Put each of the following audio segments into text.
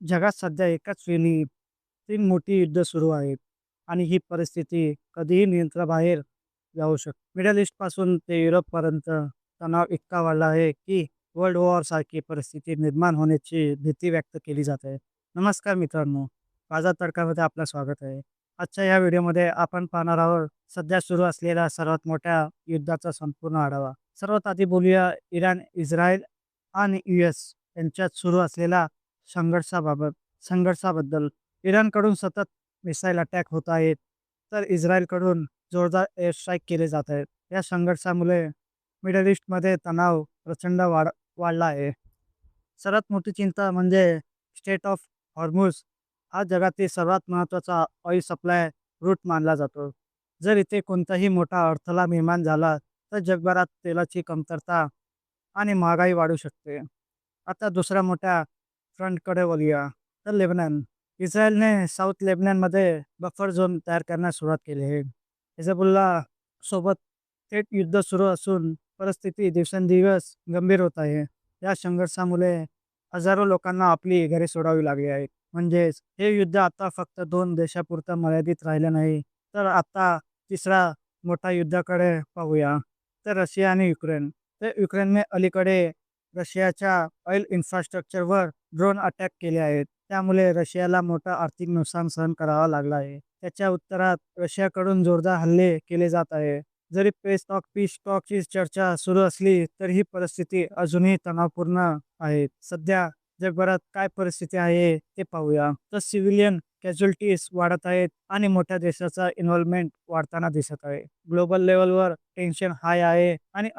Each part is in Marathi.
जगात सध्या एकाच वेळी 3 मोठी युद्ध सुरू आहेत आणि ही परिस्थिती कधीही नियंत्रणाबाहेर जाऊ शकते. मिडल ईस्टपासून ते युरोपपर्यंत तणाव इतका वाढला आहे, की वर्ल्ड वॉरसारखी परिस्थिती निर्माण होण्याची भीती व्यक्त केली जात आहे. नमस्कार मित्रांनो, माझा तडकामध्ये आपलं स्वागत आहे. आजच्या या व्हिडिओमध्ये आपण पाहणार आहोत सध्या सुरू असलेल्या सर्वात मोठ्या युद्धाचा संपूर्ण आढावा. सर्वात आधी बोलूया इराण, इस्रायल आणि यूएस यांच्यात सुरू असलेल्या संघर्षाबाबत संघर्षाबद्दल. इराणकडून सतत मिसाईल अटॅक होत आहेत, तर इस्रायलकडून जोरदार एअर स्ट्राईक केले जात आहेत. या संघर्षामुळे मिडल ईस्टमध्ये तणाव प्रचंड वाढला आहे. सर्वात मोठी चिंता म्हणजे स्टेट ऑफ हॉर्मुझ हा जगातील सर्वात महत्त्वाचा ऑइल सप्लाय रूट मानला जातो. जर इथे कोणताही मोठा अडथळा निर्माण झाला, तर जगभरात तेलाची कमतरता आणि महागाई वाढू शकते. आता दुसऱ्या मोठ्या फ्रंटकडे वळूया, तर लेबनन. इस्रायलने साऊथ लेबननमध्ये बफर झोन तयार करण्यास सुरुवात केली आहे. हिझबुल्ला सोबत थेट युद्ध सुरू असून परिस्थिती दिवसेंदिवस गंभीर होत आहे. या संघर्षामुळे हजारो लोकांना आपली घरे सोडावी लागली आहेत. म्हणजेच हे युद्ध आता फक्त 2 देशापुरतं मर्यादित राहिलं नाही, तर आता तिसऱ्या मोठ्या युद्धाकडे पाहूया, तर रशिया आणि युक्रेन. तर युक्रेनने अलीकडे रशियाच्या ऑइल इन्फ्रास्ट्रक्चरवर ड्रोन अटॅक केले आहेत. त्यामुळे रशियाला मोठं आर्थिक नुकसान सहन करावं लागलं आहे. त्याच्या उत्तरात रशियाकडून जोरदार हल्ले केले जात आहे. जरी पीस टॉकची चर्चा सुरू असली, तरी ही परिस्थिती अजूनही तणावपूर्ण आहे. सध्या जगभरात काय परिस्थिती आहे ते पाहूया. तर सिव्हिलियन कॅज्युअल्टीज वाढत आहेत आणि मोठ्या देशाचा इन्व्हॉल्वमेंट वाढताना दिसत आहे. ग्लोबल लेव्हलवर टेन्शन हाय आहे आणि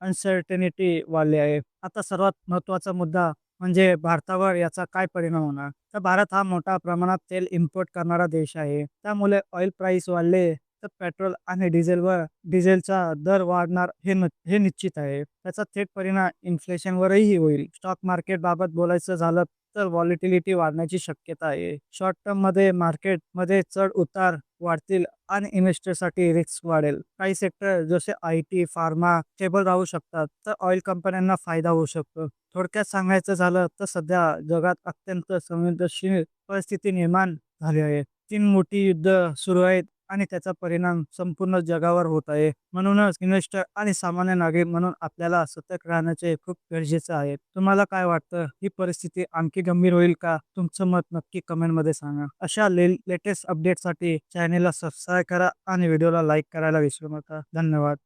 अनसर्टेनिटी वाढली आहे. आता सर्वात महत्त्वाचा मुद्दा म्हणजे भारतावर याचा काय परिणाम होणार? तर भारत हा मोठ्या प्रमाणात तेल इम्पोर्ट करणारा देश आहे. त्यामुळे ऑइल प्राइस वाढले तर पेट्रोल आणि डिझेलचा दर वाढणार हे निश्चित आहे. त्याचा थेट परिणाम इन्फ्लेशनवरही होईल. स्टॉक मार्केटबाबत बोलायचं झालं तर व्हॉलॅटिलिटी वाढण्याची शक्यता आहे. शॉर्ट टर्ममध्ये मार्केटमध्ये चढ-उतार वाढतील आणि इन्व्हेस्टरसाठी रिस्क वाढेल. काही सेक्टर जसे आय-टी, फार्मा स्टेबल राहू शकतात, तर ऑइल कंपन्यांना फायदा होऊ शकतो. थोडक्यात सांगायचं झालं तर सध्या जगात अत्यंत संवेदनशील परिस्थिती निर्माण झाली आहे. 3 मोठी युद्ध सुरू आहेत आणि त्याचा परिणाम संपूर्ण जगावर होत आहे. म्हणूनच इन्व्हेस्टर आणि सामान्य नागरिक म्हणून आपल्याला सतर्क राहण्याचे खूप गरजेचं आहे. तुम्हाला काय वाटतं? ही परिस्थिती आणखी गंभीर होईल का? तुमचं मत नक्की कमेंटमध्ये सांगा. अशा लेटेस्ट अपडेटसाठी चॅनेलला सबस्क्राईब करा आणि व्हिडिओला लाईक करायला विसरू नका. धन्यवाद.